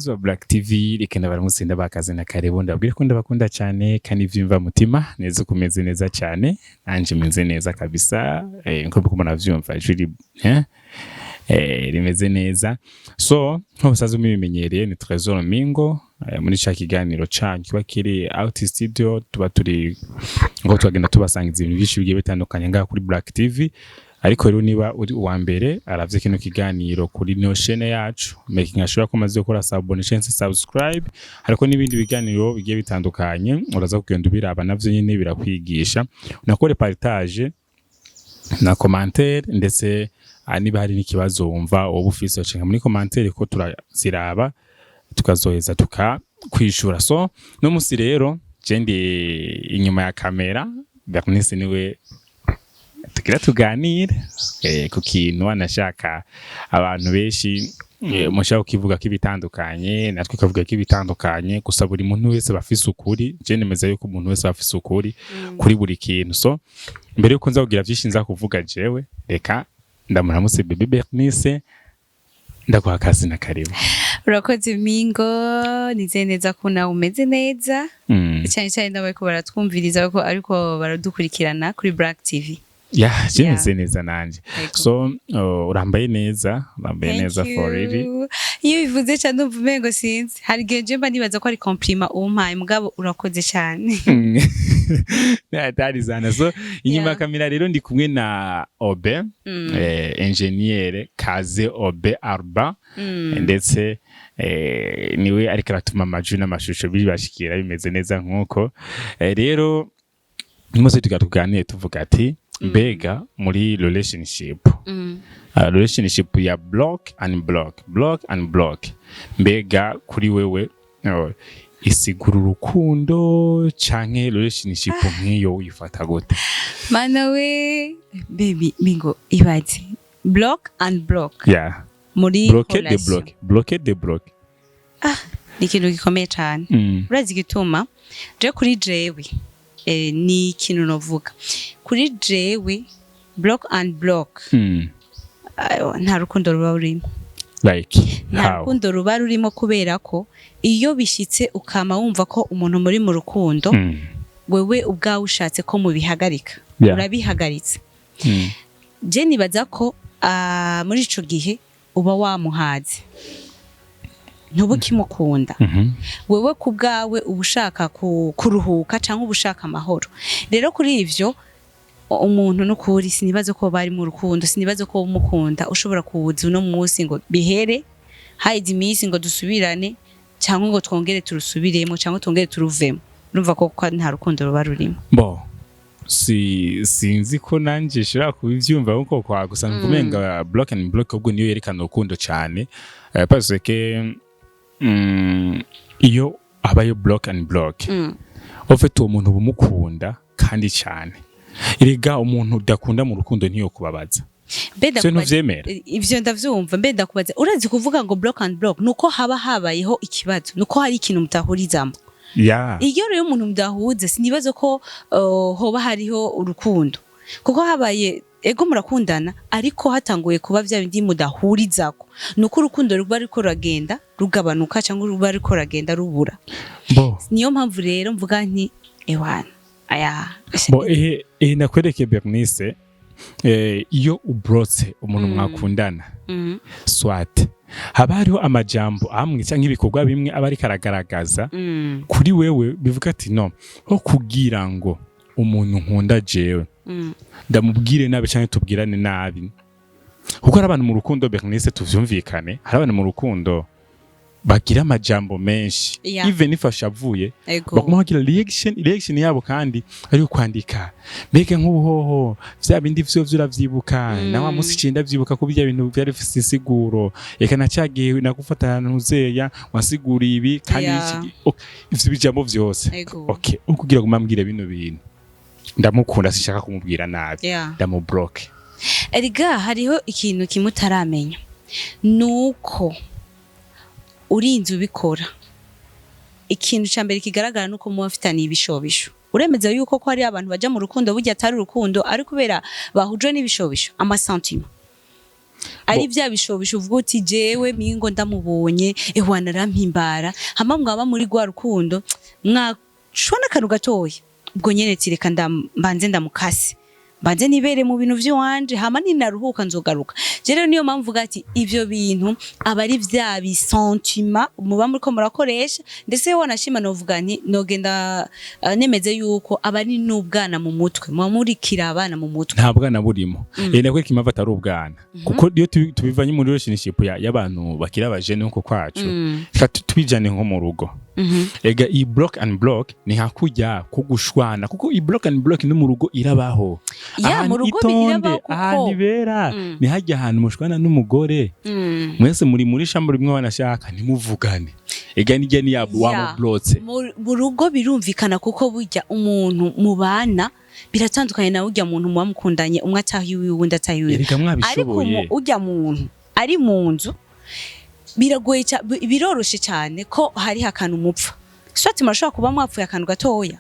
bakunzi ba Black TV rikenda baramutsinda bakaze na karibu ndabwire ko ndabakunda cyane kandi ivyumva mutima neza kumeze neza cyane nanje meze neza kabisa nko biko navyumva juri rimeze neza so nko musaza mubimenyereye ni Trésor Mingo muri cha kiganiro canyu kiba kiri out studio tuba turi ngo twagenda tubasangiza ibintu byinshi bigiye bitandukanye ngaha kuri Black TV ariko rero niba uri uwa mbere aravye kino kiganiro kuri no chaîne yacu making sure ko maze gukora subscribe hariko nibindi biganiro bigiye bitandukanye uraza kugenda ubiraba navyo nyine birakwigisha unakore partage na commentaire ndetse niba hari n'ikibazo wumva ubufise cenga muri commentaire ko turaziraba tukazoheza kwishura so no musi rero jendi inyuma ya kamera Bernise niwe tugira tuganira ku kintu anashaka abantu benshi mushaka kivuga kibitandukanye natwe kavuga kibitandukanye gusa buri muntu wese bafise ukuri je nemeza yuko umuntu wese bafise ukuri kuri buri kintu so mbere yuko nza kugira byinshi nza kuvuga jewe reka ndamuramutse bebe Bernise ndaguha akazi na karibu. Urakoze Mingo nize neza ko nawe umeze neza cyane cyane nawe ko baratwumviriza ko ariko baradukurikirana kuri Black TV. Jemeze neza nanje. So urambaye neza for really. Iyo bivuze cyane umvume ngo sinzi. Hari genje mba nibaza ko ari compliment umpaye mugabo urakoze cyane. Darizana so inyuma kamera rero ndi kumwe na Obe engineer Kaze Obe Arba ndetse niwe ariko aratuma amajwi n'amashusho bibashikira bimeze neza nkuko rero nimose tugatugane tuvuga ati Mbega muri relationship relationship ya block and block Mbega kuri wewe isigura urukundo canke relationship nk'iyo uyifata gute mana we baby Mingo ibaze block muri block ni ikintu gikomeye cyane urazi gituma je kuri jewe ni ikintu novuga kuri jewe block nta rukundo ruba rurimo nta rukundo ruba rurimo kubera ko iyo bishitse ukama wumva ko umuntu muri mu rukundo wewe ubwawe ushatse ko mubihagarika urabihagaritse je nibaza ko muri ico gihe uba wamuhaze ntubukimukunda wewe kubgawe ubushaka kuruhuka cyangwa ubushaka amahoro rero kuri ivyo umuntu nukuri sinibazo ko bari mu rukundo sinibazo ko umukunda ushobora kuwuza no munsi ngo bihere haidi imisi ngo dusubirane cyangwa ngo twongere turusubiremo cyangwa twongere turuvemo urumva ko nta rukundo ruba rurimo sinzi ko nanje shira kubivyumva uko kwa gusa mvumenga block ubwo niyo yerekana urukundo cyane parce que iyo abayo block ofite umuntu bumukunda kandi cyane iriga umuntu udakunda mu rukundo ntiyo kubabaza ivyo ndavyumva mbenda kubaza urazi kuvuga ngo block nuko haba habayeho ikibazo nuko hari ikintu mutahurizamo iyo rero umuntu mudahuza sinibazo ko hoba hariho urukundo kuko habaye ego murakundana ariko hatanguye kuba vya bindi mudahurizako nuko urukundo ruba ariko ragenda rugabanuka cyangwa ruba ariko ragenda rubura niyo mpamvu rero mvuga nti ewana nakwereke Bernise iyo ubrotse umuntu mwakundana swat haba hariho amajambo amwe cyangwa ibikorwa bimwe aba ari karagaragaza kuri wewe bivuga ati no ho kugira ngo umuntu nkunda jewe ndamubwire nabi cyangwa tubwirane nabi kuko hari abantu mu rukundo Bernise tuvyumvikane hari abantu mu rukundo bagira amajambo menshi even if ashavuye bakumagira reaction yabo kandi ari kwandika mbega nk'ubuhoho vya bindi vyo uravyibuka na wa musi cinda vyibuka ko bya bintu byari bifise isiguro eka nacagiye nagufatana nuzeya wasigura ibi kandi ivyo bijambo vyose okay ukugira gumambwire bino bintu ndamukunda sishaka kumubwira nabi ndamublock eriga hariho ikintu kimutaramenya nuko urinze ubikora ikintu cyambere kigaragara nuko mu bafitaniye ibishobisho uremeza yuko ko hari abantu baja mu rukundo burya atari urukundo ari kubera bahujwe n'ibishobisho amasentima ari vya bishobisho uvuga uti jewe mingo ndamubonye ehwana arampimbara hama mwaba muri gwa rukundo mwashona kanu gatoya ubwo nyene tireka mbanze ndamukase mbanze nibere mu bintu vy'iwanje hama ninaruhuka nzogaruka je rero niyo mpamvu ati ivyo bintu aba ari vya bisentiment muba muriko murakoresha ndetse wanashima novuga nti nogenda nemeze yuko aba ari n'ubwana mu mutwe muba murikira abana mu mutwe nta bwana burimo nako kimava atari ubwana kuko iyo tubivanye muri relationship y'abantu bakira abajene nko kwacu tubijane nko mu rugo ega i block and block ni hakujya kugushwana kuko i block and block no mu rugo irabaho ya mu rugo birabaho kuko nibera ni hajya ahantu mushwana n'umugore mwese muri shambo rimwe wanashaka ntimuvugane ega nijye ni yabo wamublotse mu rugo birumvikana kuko burya umuntu mubana biratandukanye na urya muntu muba mukundanye umwe atahiwe uwundi atahiwe ariko urya muntu ari mu nzu biragoye biroroshe cyane ko hari akantu mupfa swati murashobora kuba mwapfuye akantu gatoya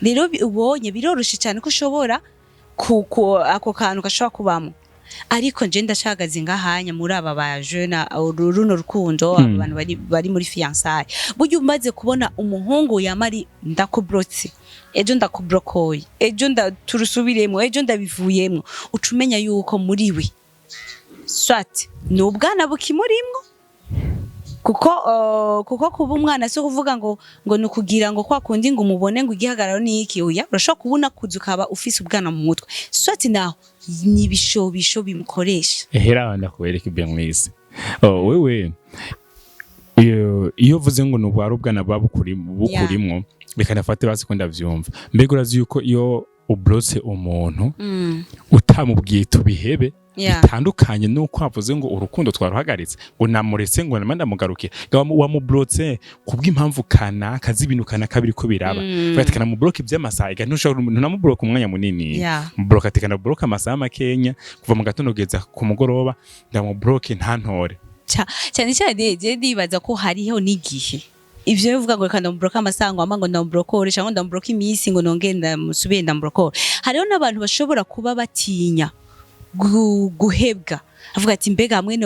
rero ubonye biroroshe cyane ko ushobora ako kantu gashobora kubamo ariko nje ndashagaze ngahanya muri aba baje na runo rukundo abantu bari muri fiançailles buryo umaze kubona umuhungu yamari ndakubrotse ejo ndakubrokoye ejo turusubiremo ejo ndabivuyemo ucumenya yuko muri we swati n'ubwana bukimurimwo kuko kuba umwana so kuvuga ngo nukugira ngo kwa kundi ngo umubone ngo igihagararo ni iki oya urashobora kubona kuzukaba ufise ubwana mu mutwe swati naho ni bishobisho bimukoresha ehera ndakubereka ibyanwise wewe iyo vuze ngo nubwo ari ubwana bukurimwo bikanafate basi ko ndavyumva mbega urazi yuko iyo ubrose umuntu utamubwiye tubihebe bitandukanye nuko avuze ngo urukundo twaruhagaritse ngo namuretse ngo namanda mugarukira wamublotse kubw'impamvu kanaka z'ibintu kanaka biriko biraba batikana mu block by'amasaha ega ntushobora namublock umwanya munini block atikana block amasaha makenya kuva mu gatondo geza ku mugoroba ndamublock ntantore cyane je ndibaza ko hariho n'igihe ivyo bivuga ngo kandi mbroka amasango amango ndambrokore cyangwa ndambroka imisi ngo nongenda musubire ndambrokore hariho n'abantu bashobora kuba batinya guhebwa avuga ati mbega hamwe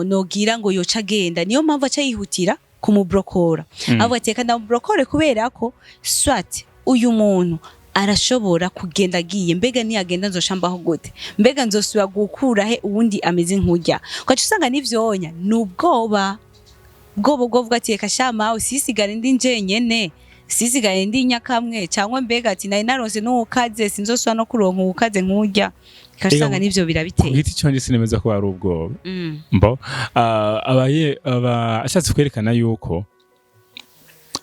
nogira ngo yoca agenda niyo mpamvu aca yihutira kumubrokora avuga ati kandi ndambrokore kubera ko swati uyu muntu arashobora kugenda agiye mbega niyagenda nzoshambaho gute mbega nzosubira gukura he uwundi ameze nk'ujya kwacu usanga n'ivyonya n'ubwoba bwo ati kashama usisigare ndi njenyene sisigare ndi nyakamwe cyangwa mbega ati nari naronse n'ukaze sinzoswa no kuronka ukaze nk'ujya kashanga nivyo birabiteye igiti cyonje sinemeza ko ari ubwoba mbo ashatse kwerekana yuko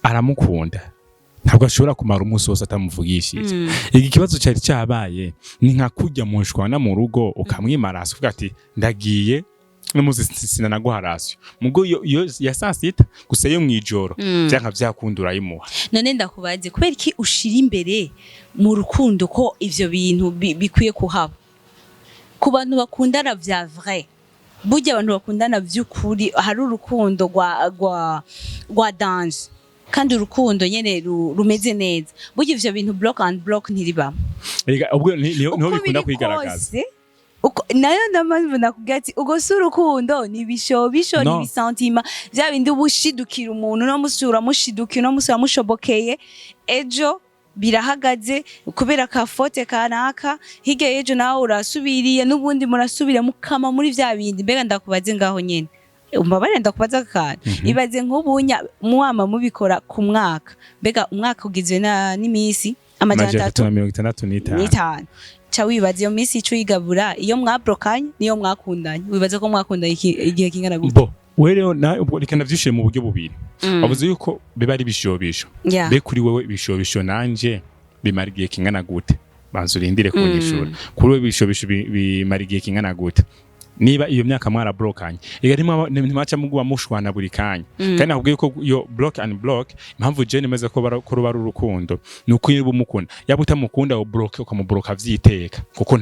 aramukunda ntabwo ashobora kumara umunsi wose atamuvugishije iki kibazo cyari cyabaye ni nka kujya mu nshwana mu rugo ukamwimarasa uvuga ati ndagiye n'umuzi sinanaguharasyo mugo yo ya saa sita gusa yo mwijoro byanka byakundura yimuha none ndakubaze kubera iki ushira imbere mu rukundo ko ivyo bintu bikwiye kuhaba ku bantu bakundana vya vrai burya abantu bakundana vy'ukuri hari urukundo rwa danger kandi urukundo nyene rumeze neza burya ivyo bintu block and block ntiribamo ubwo niho bikunda kwigaragaza nayo ndamaze nakubwira ati ugo si urukundo ni bishobisho ni bisentima bya bindi ubushidukira umuntu no musura mushidukira no musura mushobokeye ejo birahagaze kubera ka fote kanaka hirya ejo nawe urasubiriye n'ubundi murasubira mukama muri vya bindi mbega ndakubaze ngaho nyene umbabare ndakubaza kandi ibaze nk'ubunya mwama mubikora ku mwaka mbega umwaka ugizwe n'imisi amajana 365 cha wibaze iyo misi ico yigabura iyo mwabrokanye niyo mwakundanye wibaze ko mwakundanye igihe kingana gute wereho na ubwo rikana vyishire mu buryo bubiri bavuze yuko biba ari bishobisho be kuri wewe bishobisho nanje bimara igihe kingana gute banzurindire kunyishura kuri wewe bishobisho bimara igihe kingana gute niba iyo myaka mwara brokanye ntimaca muguba mushwana buri kanya kandi nakubwiye ko iyo block and block impamvu je nemeza ko ruba urukundo nuko iyo umukunda yaba utamukunda wo block ukamubroka vyiteka kuko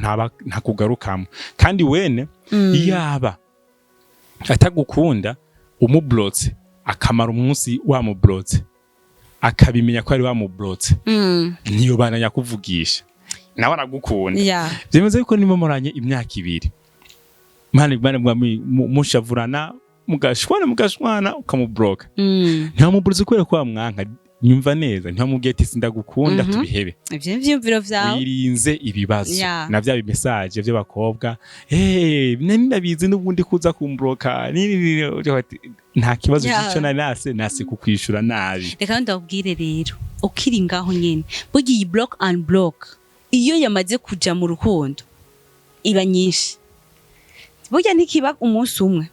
ntakugarukamo kandi wene yaba atagukunda umublotse akamara umunsi wamublotse akabimenya ko ari wamublotse niyo bana yakuvugisha nawe aragukunda byemeza yuko nimumuranye imyaka 2 mani mushavurana mugashwana ukamubloka ntamuburiza kubera ko wamwanka nyumva neza ntamubwiye ati sindagukunda tubihebe ivyo vyumviro vyawe wirinze ibibazo na vya message by'abakobwa ndabizi n'ubundi kuza kumbloka nta kibazo cyo nase kukwishura nabi reka ndabwire rero ukiri ngaho nyene bugiye block and block iyo yamaze kuja mu rukundo iba nyinshi burya ntikiba umunsi umwe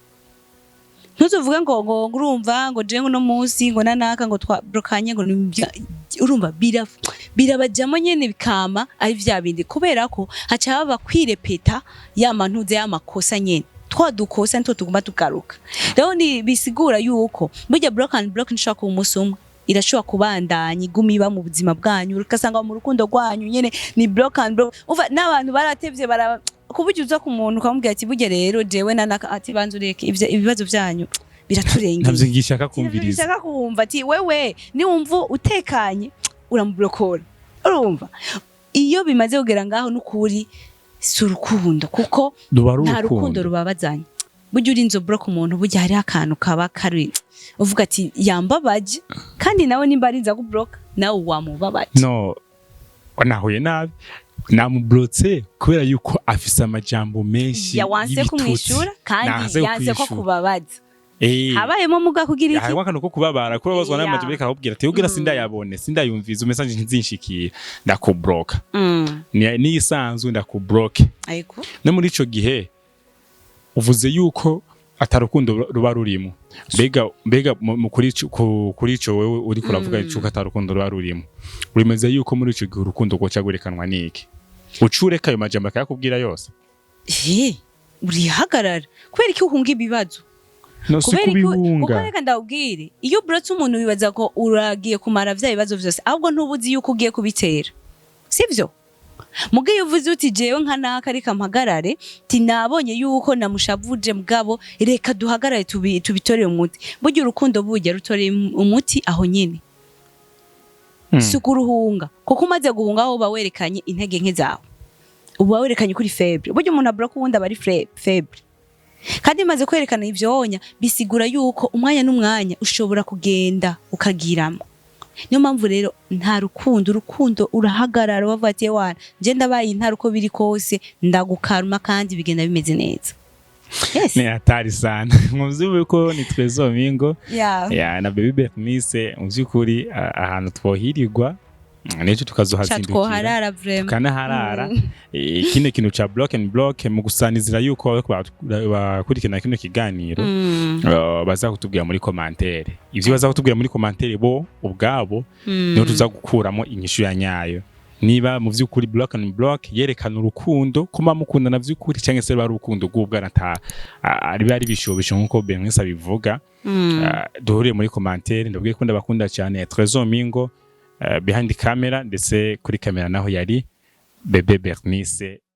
ntuzuvuge ngo urumva ngo je ngo no munsi ngo nanaka ngo twabrokanye ngo urumva birabajamo nyene bikama ari vya bindi kubera ko haca baba kwirepeta yamantuze y'amakosa nyene twadukosa nto tuguma tugaruka rero ni bisigura yuko burya block and block nishaka umunsi umwe irashobora kubandanya iguma iba mu buzima bwanyu ukasanga mu rukundo rwanyu nyene ni block and block uva n'abantu baratevye kuburyo uza ku muntu ukamubwira ati burya rero jewe nanaka ati banzureke ibibazo byanyu biraturengeye navyo ngishaka kumviriza ngishaka kumva ati wewe ni wumva utekanye uramublokora urumva iyo bimaze kugera ngaho n'ukuri si urukundo kuko nta rukundo rubabazanye burya urinzo block umuntu burya hari akantu kaba kari uvuga ati yambabaje kandi nawe nimba arinza kublock nawe wamubabaje no nahuye nabi namublotse kubera yuko afise amajambo menshi yawanse kumwishura kandi yanse ko kubabaza habayemo muga kugira iki hawa kantu ko kubabara kurabazwa n'amajambo reka akubwira ati ugira sindayabone sindayumviza message ntizinshikira ndakubloka ni isanzwe ndakubloke ariko no muri ico gihe uvuze yuko atarukundo ruba rurimo mbega kuri ico wewe uri kuravuga yuko atarukundo ruba rurimo urimeze yuko muri ico gihe urukundo goca gurekanwa niki ucureka ayo majambo akakubwira yose urihagarara kubera iki uhunga ibibazo no sikubihunga reka ndawubwire iyo buretse umuntu wibaza ko uragiye kumara vya bibazo vyose ahubwo ntubuzi yuko ugiye kubitera sivyo mugiye uvuze uti jewe nka naka reka mpagarare tinabonye yuko namushavuje mugabo reka duhagarare tubitoreye umuti burya urukundo burya rutoreye umuti aho nyene sukuruhunga kuko umaze guhunga aho bawerekanye intege nke zawe ubu bawerekanye kuri faible burya umuntu abura ko wundi aba ari faible kandi maze kwerekana ivyonya bisigura yuko umwanya n'umwanya ushobora kugenda ukagiramo niyo mpamvu rero nta urukundo urahagarara wavatiye wana je ndabaye nta ruko biri kose ndagukaruma kandi bigenda bimeze neza ni hatari sana mwumva ko ni Trésor Mingo na Baby Bernice muvyukuri ahantu twohirirwa nejo tukazohazindukira tukanaharara ikindi kintu ca block and block mu gusanizira yuko bakurikirana kino kiganiro baza kutubwira muri commentaire ivyo baza kutubwira muri commentaire bo ubwabo niho tuza gukuramo inyishu ya nyayo niba mu vyukuri block and block yerekana urukundo kuma mukunda na vyukuri cyangwa se bari urukundo rw'ubwana ari bari bishobisho nkuko Bernice abivuga duhuriye muri commentaire ndabwiye ko ndabakunda cyane Trésor Mingo behind camera ndetse kuri kamera naho yari Bebe Bernice